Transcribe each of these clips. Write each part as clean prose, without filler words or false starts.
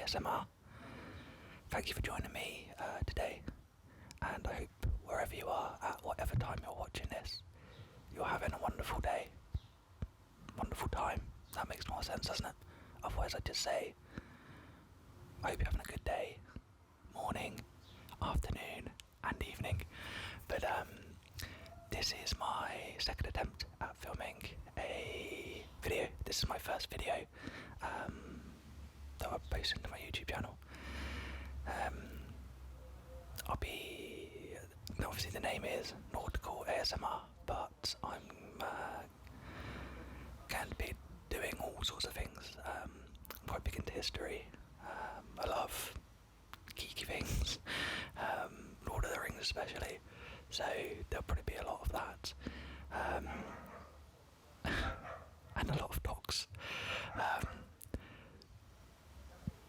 ASMR. Thank you for joining me today, and I hope wherever you are, at whatever time you're watching this, you're having a wonderful day, wonderful time. That makes more sense, doesn't it? Otherwise I'd just say, I hope you're having a good day, morning, afternoon, and evening. But this is my second attempt at filming a video. This is my first video that I'll post into my YouTube channel. Obviously the name is Nautical ASMR, but I'm going to be doing all sorts of things. I'm quite big into history. I love geeky things, Lord of the Rings especially, so there'll probably be a lot of that, and a lot of dogs.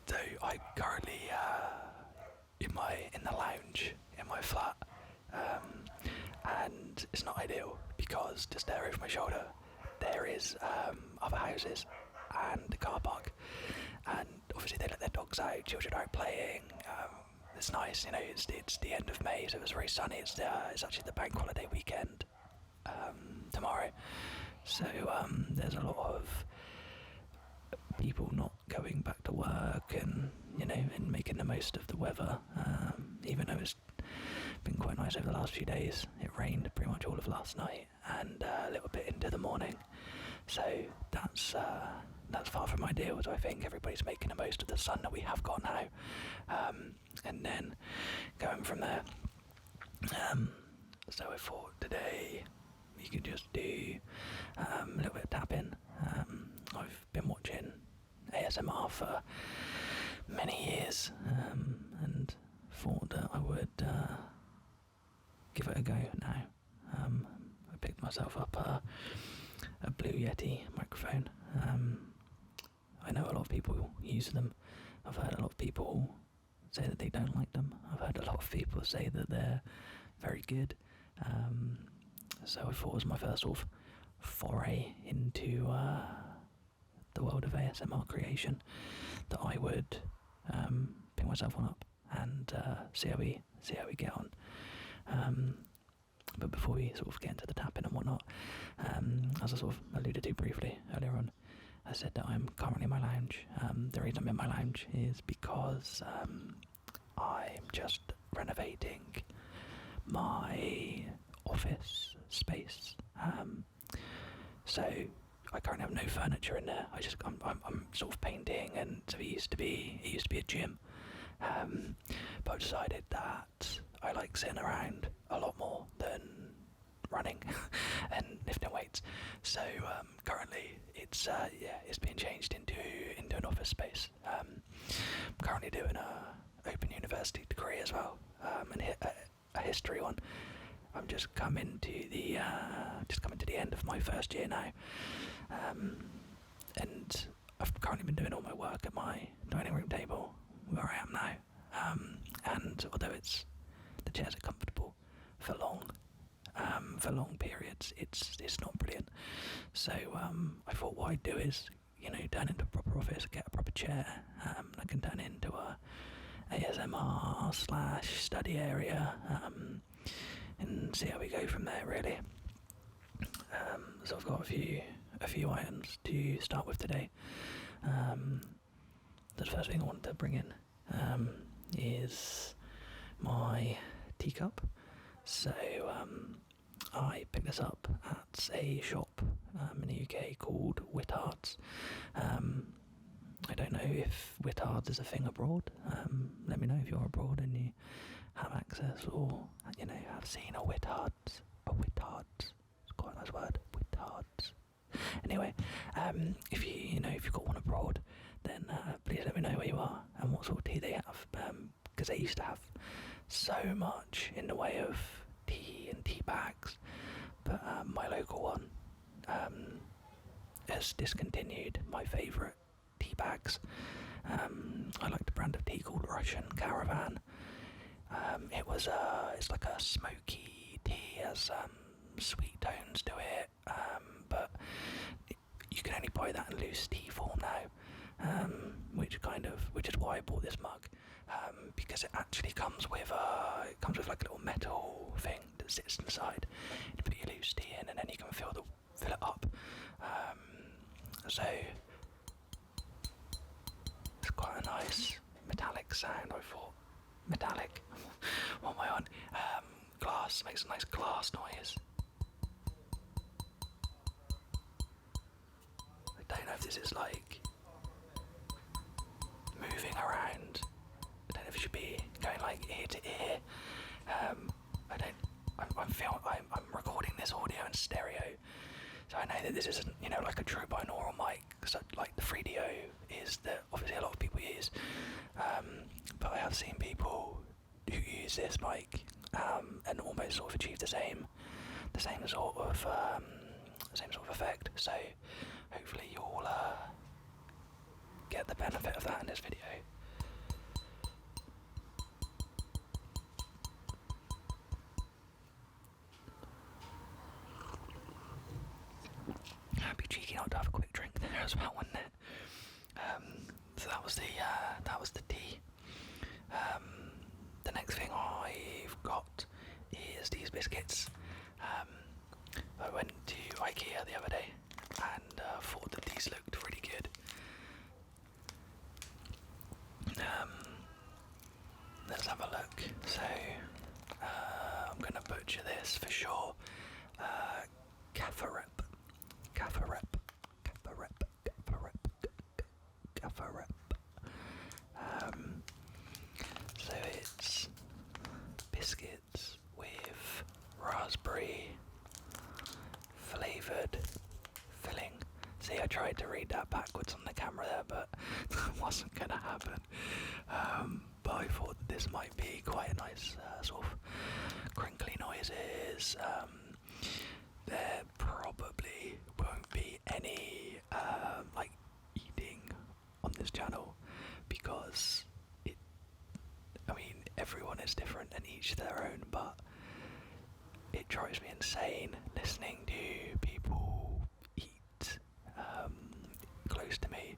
So I'm currently in the lounge in my flat, and it's not ideal because just there over my shoulder there is other houses and a car park, and obviously they let their dogs out, children are out playing. It's nice, you know, it's the end of May, so it's very sunny. It's actually the bank holiday weekend tomorrow, so there's a lot of people not going back to work, and you know, and making the most of the weather, even though it's been quite nice over the last few days. It rained pretty much all of last night and a little bit into the morning, so that's far from ideal. So I think everybody's making the most of the sun that we have got now, and then going from there. So I thought today we could just do a little bit of tapping. I've been watching ASMR for many years, and thought that I would give it a go now. I picked myself up a Blue Yeti microphone. I know a lot of people use them. I've heard a lot of people say that they don't like them. I've heard a lot of people say that they're very good. So I thought it was my first sort of foray into the world of ASMR creation that I would pick myself one up and see how we get on. But before we sort of get into the tapping and whatnot, as I sort of alluded to briefly earlier on, I said that I'm currently in my lounge. The reason I'm in my lounge is because I'm just renovating my office space. So I currently have no furniture in there. I'm sort of painting, and so it used to be a gym. But I've decided that I like sitting around a lot more than running and lifting weights. So currently it's being changed into an office space. I'm currently doing a Open University degree as well, and a history one. I'm just coming to the end of my first year now, and I've currently been doing all my work at my dining room table where I am now, and although the chairs are comfortable for long periods, it's not brilliant. So I thought what I'd do is, you know, turn into a proper office, get a proper chair. I can turn it into a ASMR / study area, and see how we go from there, really. So I've got a few items to start with today. The first thing I wanted to bring in is my teacup. So I picked this up at a shop in the UK called Whittards. I don't know if Whittards is a thing abroad. Let me know if you're abroad and you have access, or you know, have seen a Whittards. It's quite a nice word, Whittards. Anyway, if you've got one abroad, then please let me know where you are and what sort of tea they have, because they used to have so much in the way of tea and tea bags, but my local one has discontinued my favourite tea bags. I like the brand of tea called Russian Caravan. It's like a smoky tea, has sweet tones to it, but you can only buy that in loose tea form now. which is why I bought this mug, because it actually comes with like a little metal thing that sits inside. You put your loose tea in, and then you can fill it up. So it's quite a nice metallic sound. I thought metallic. What am I on? Glass makes a nice glass noise. I don't know if this is like moving around. I don't know if it should be going like ear to ear. I'm recording this audio in stereo, so I know that this isn't, like a true binaural mic, so like the 3DO is that obviously a lot of people use, but I have seen people who use this mic and almost sort of achieve the same sort of effect. So hopefully you'll get the benefit of that in this video. I'd be cheeky not to have a quick drink there as well, wouldn't it? So that was the tea. The next thing I've got is these biscuits. I went to IKEA the other day and thought that these looked really good. Let's have a look. So I'm going to butcher this for sure. Gaffarep. So it's biscuits with raspberry flavoured filling. See, I tried to read that backwards on the camera there, but it wasn't going to happen. But I thought that this might be quite a nice sort of crinkly noises. There probably won't be any like eating on this channel, because everyone is different and each their own, but it drives me insane listening to people eat close to me.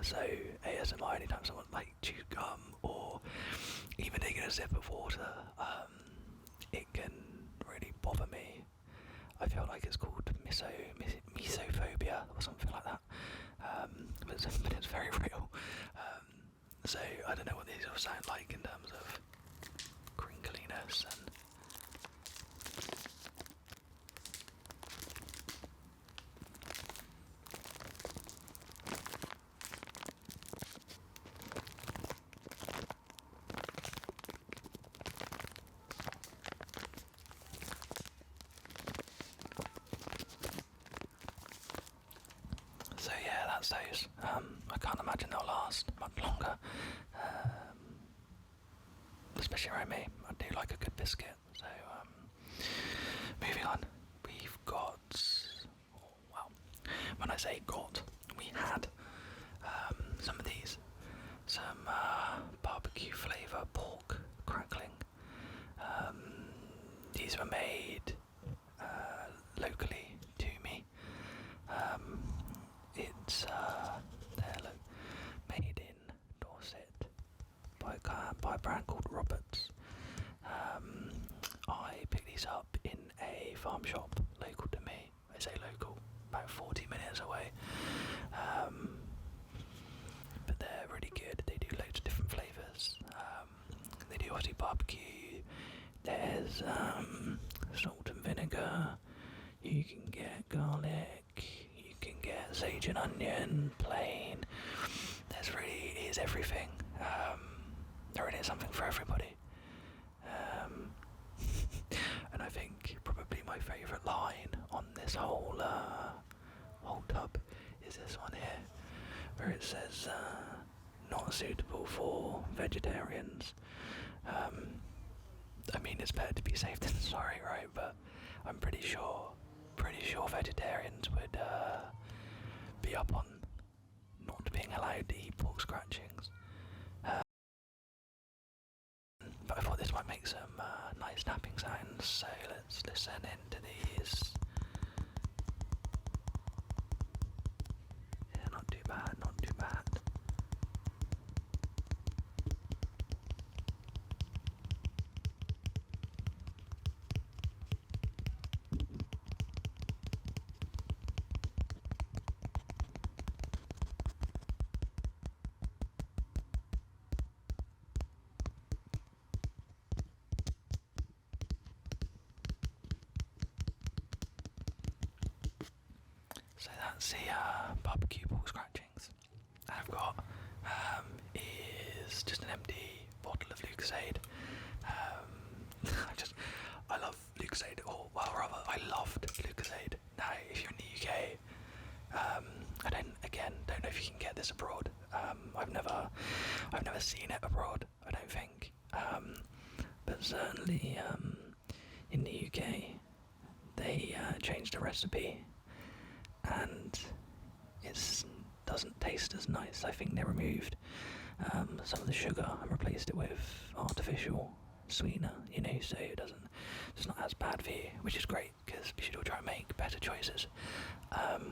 So ASMR, anytime someone like chews gum or even taking a sip of water, it can really bother me. I feel like it's called misophobia or something like that, but it's very real. So I don't know what these will sound like in terms of crinkliness and so yeah, that's those. I can't imagine they'll last much longer, especially around me. I do like a good biscuit. So moving on, we've got, well, when I say got, we had some of these, some barbecue flavour pork crackling. These were made locally to me. It's they're made in Dorset by a brand called Roberts. I picked these up in a farm shop local to me. I say local, about 40 minutes away. But they're really good. They do loads of different flavours. They do Aussie barbecue. There's salt and vinegar. You can get garlic. You can get sage and onion, plain. It is everything. There really is something for everybody. And I think probably my favourite line on this whole tub is this one here, where it says not suitable for vegetarians. It's better to be safe than sorry, right? But I'm pretty sure vegetarians would be up on not being allowed to eat pork scratchings. But I thought this might make some nice snapping sounds, so let's listen into these. Yeah, not too bad, not too bad. So that's the barbecue ball scratchings. And I've got is just an empty bottle of Lucozade. I love Lucozade, or well, rather, I loved Lucozade. Now, if you're in the UK, I don't know if you can get this abroad. I've never seen it abroad, I don't think. But certainly in the UK, they changed the recipe, and it doesn't taste as nice. I think they removed some of the sugar and replaced it with artificial sweetener, so it's not as bad for you, which is great because we should all try and make better choices. But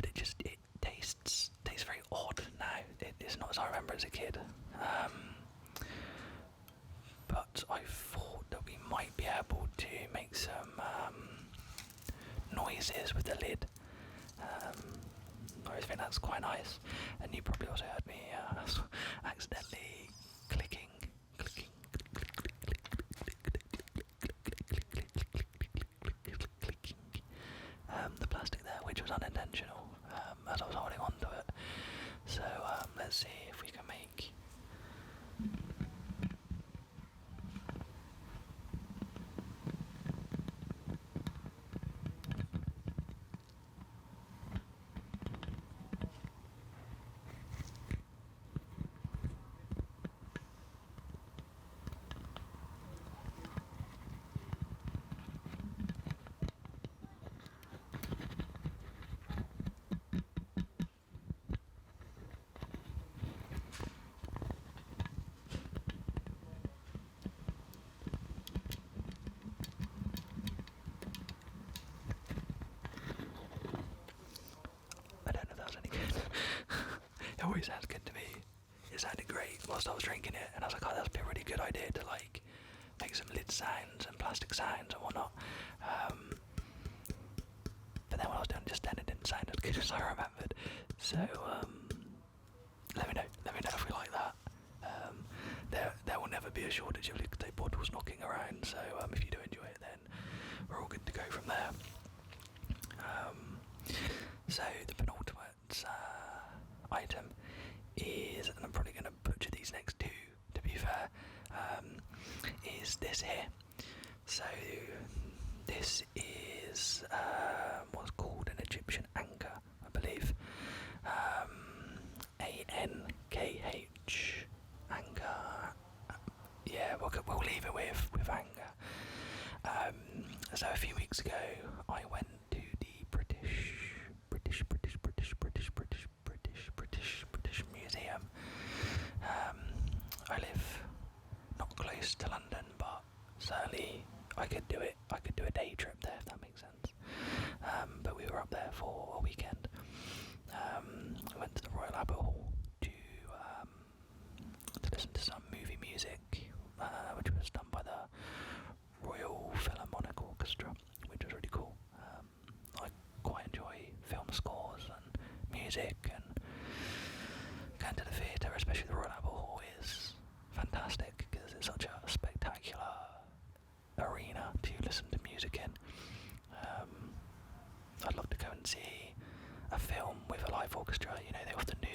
it tastes very odd now. It's not as I remember as a kid. But I thought that we might be able to make some noises with the lid. I think that's quite nice. And you probably also heard me accidentally clicking the plastic there, which was unintentional, as I was holding on to it. So let's see if we can make it always sounds good to me. It sounded great whilst I was drinking it, and I was like, oh, that'd be a really good idea to like make some lid sounds and plastic sounds and whatnot. But then when I was doing it just then, it didn't sound as good as I remembered. So let me know if we like that. There will never be a shortage of Lucozade bottles knocking around, so if you do enjoy it, then we're all good to go from there. So the penultimate item is, and I'm probably going to butcher these next two to be fair, is this here. So this is what's called an Egyptian anchor, I believe. ANKH anchor. Yeah, we'll leave it with anchor. So a few weeks ago, I went to the British Museum. I live not close to London, but certainly I could do it. I could do a day trip there, if that makes sense. But we were up there for a weekend. We went to the Royal Albert Hall to listen to some movie music, which was done by the Royal Philharmonic Orchestra, which was really cool. I quite enjoy film scores and music, and going to the theatre, especially the Royal Albert Hall, is fantastic because it's such a spectacular arena to listen to music in. I'd love to go and see a film with a live orchestra. They often do,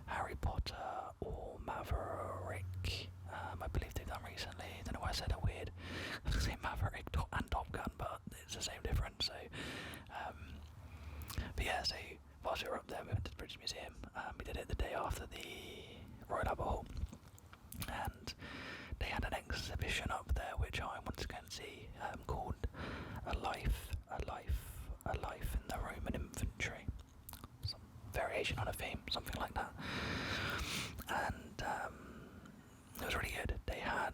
Harry Potter or Maverick. I believe they've done recently. I don't know why I said that weird. I was going to say Maverick and Top Gun, but it's the same difference. So, but yeah, so whilst we were up there, we went to the British Museum. We did it the day after the Royal Albert Hall, and they had an exhibition up there which I wanted to go and see, called A Life in the Roman Infantry. Some variation on a theme, something like that. And it was really good. They had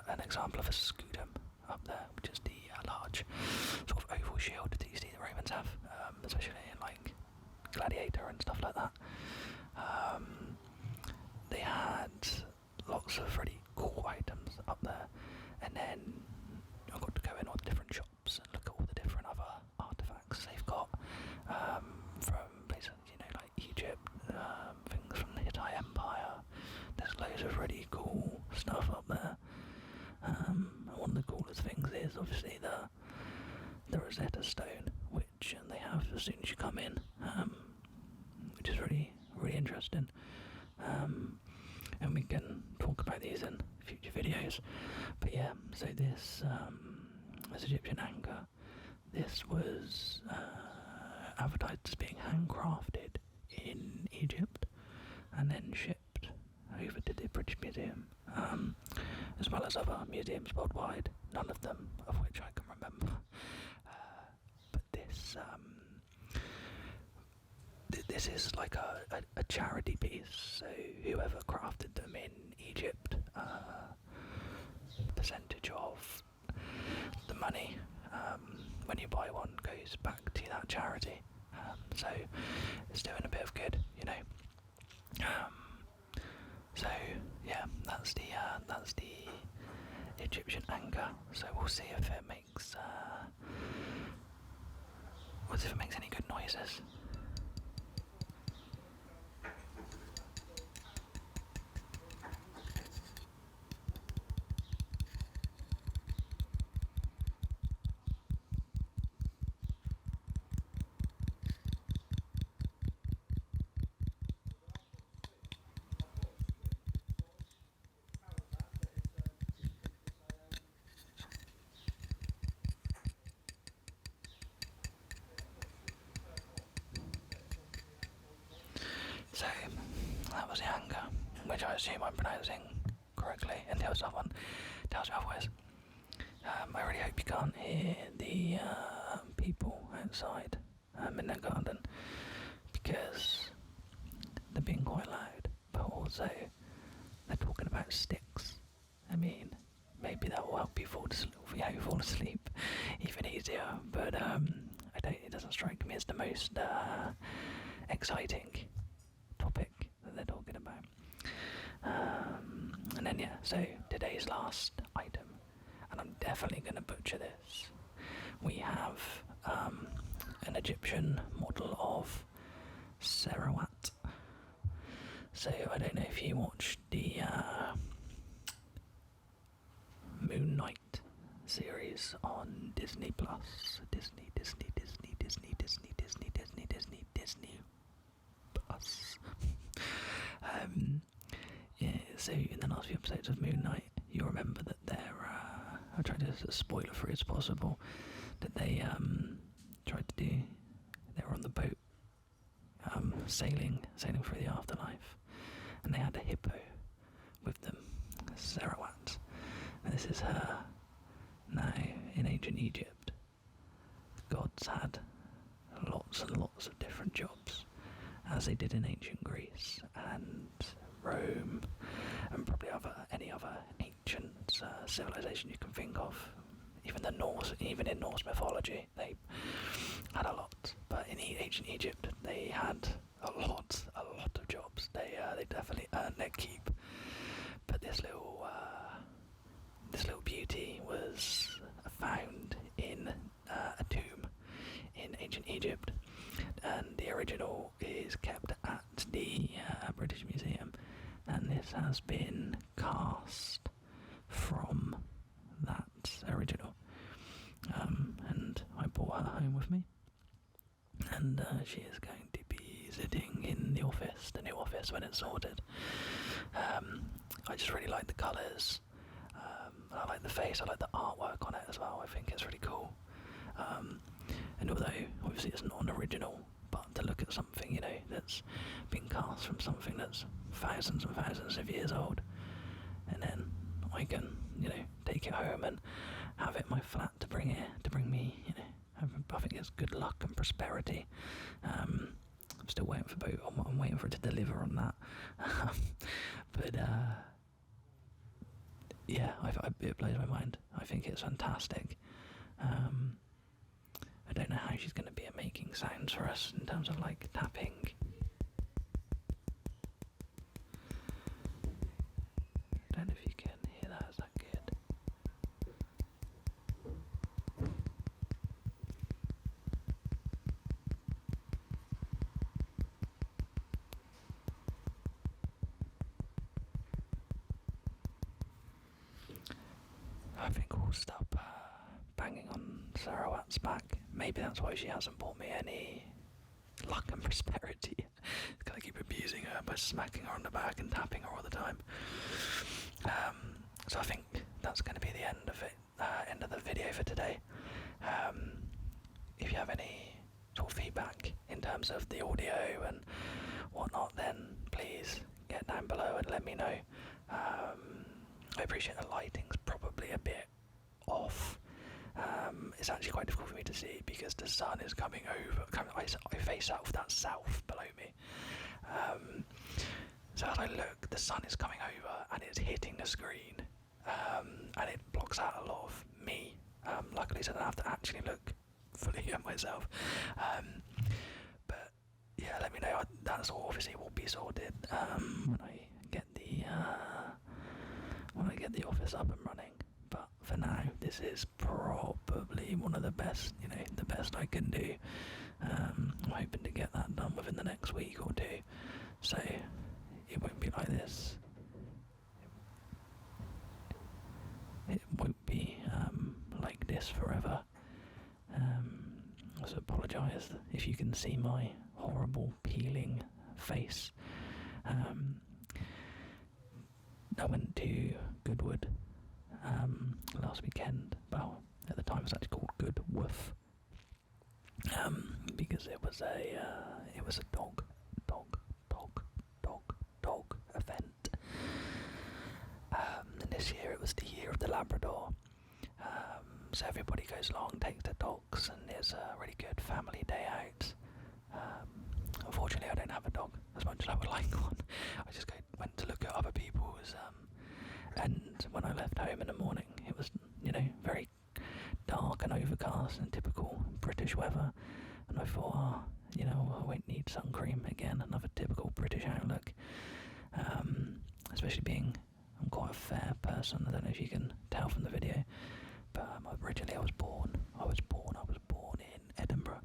an example of a scutum up there, which is the large sort of oval shield that you see the Romans have, especially in like Gladiator and stuff like that. They had lots of really cool items up there, and then I got to go in all the different shops and look at all the different other artifacts they've got, from places like Egypt, things from the Hittite Empire. There's loads of really cool stuff up there. those things is obviously the Rosetta Stone, which they have as soon as you come in, which is really interesting. And we can talk about these in future videos. But yeah, so this Egyptian anchor, this was advertised as being handcrafted in Egypt and then shipped over to the British Museum, as well as other museums worldwide, none of them of which I can remember. But this is like a charity piece, so whoever crafted them in Egypt, percentage of the money when you buy one goes back to that charity. So it's doing a bit of good, you know. So yeah, that's the Egyptian anchor. So we'll see if it makes any good noises. So that was the anchor, which I assume I'm pronouncing correctly until someone tells me otherwise. I really hope you can't hear the people outside in their garden, because they're being quite loud, but also they're talking about sticks. I mean, maybe that will help you fall asleep even easier, but it doesn't strike me as the most exciting topic that they're talking about. And then yeah, so today's last item, and I'm definitely going to butcher this. We have an Egyptian model of Sarawat. So I don't know if you watched the Moon Knight series on Disney Plus. Disney Plus. Yeah, so in the last few episodes of Moon Knight, you remember that I'll try to as spoiler free as possible, that they tried to do, they were on the boat, sailing through the afterlife, and they had a hippo with them, Sarawat. And this is her. Now, in ancient Egypt, gods had lots and lots of different jobs, as they did in ancient Greece and Rome, and probably any other ancient civilization you can think of. Even in Norse mythology, they had a lot. But in ancient Egypt, they had a lot of jobs. They definitely earned their keep. But this little beauty was found in a tomb in ancient Egypt, and the original is kept at the British Museum, and this has been cast from that original. And I brought her home with me, and she is going to be sitting in the new office when it's sorted. I just really like the colours. I like the face, I like the artwork on it as well. I think it's really cool. And although obviously it's not an original, but to look at something, that's been cast from something that's thousands and thousands of years old, and then I can, take it home and have it in my flat to bring me, I think it's good luck and prosperity. I'm still waiting for I'm waiting for it to deliver on that. But yeah, it blows my mind. I think it's fantastic. I don't know how she's going to be at making sounds for us in terms of like tapping. I don't know if you can hear that. Is that good? I think we'll stop banging on Sarawat's back. Maybe that's why she hasn't brought me any luck and prosperity. Gotta keep abusing her by smacking her on the back and tapping her all the time. So I think that's going to be the end of it, end of the video for today. If you have any sort of feedback in terms of the audio and whatnot, then please get down below and let me know. I appreciate the lighting's probably a bit off. It's actually quite difficult for me to see because the sun is coming over. I face out of that south below me. So as I look, the sun is coming over and it's hitting the screen, and it blocks out a lot of me. Luckily, so I don't have to actually look fully at myself. But yeah, let me know. That's all obviously will be sorted when I get the office up and running. But for now, this is probably one of the best, the best I can do. I'm hoping to get that done within the next week or two, so it won't be like this. It won't be like this forever. So apologise if you can see my horrible peeling face. I went to Goodwood last weekend. Well, at the time it was actually called Good Woof, because it was a dog event. And this year it was the year of the Labrador. So everybody goes along, takes their dogs, and it's a really good family day out. Unfortunately, I don't have a dog as much as I would like one. I just went to look at other people's, and when I left home in the morning, it was, very dark and overcast and typical British weather. And I thought, I won't need sun cream again. Another typical British outlook. Especially being, I'm quite a fair person. I don't know if you can tell from the video, but originally I was born in Edinburgh.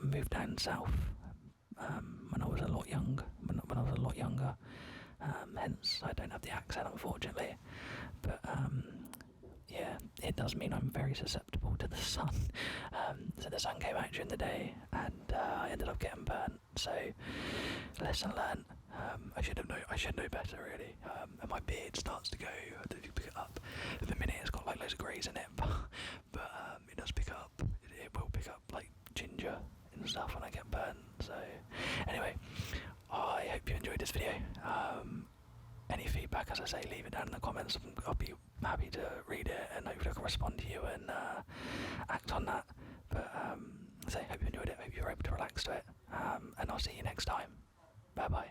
Moved down south when I was a lot younger. Hence I don't have the accent, unfortunately. But yeah, it does mean I'm very susceptible to the sun. So the sun came out during the day, and I ended up getting burnt. So lesson learned. I should know better, really. And my beard starts to go. I don't pick it up. At the minute, it's got like loads of greys in it, but it does pick up. It will pick up like ginger and stuff when I get burnt. So anyway, I hope you enjoyed this video. Any feedback, as I say, leave it down in the comments. I'll be happy to read it, and hopefully I can respond to you and act on that. But so I hope you enjoyed it. I hope you were able to relax to it, and I'll see you next time. Bye bye.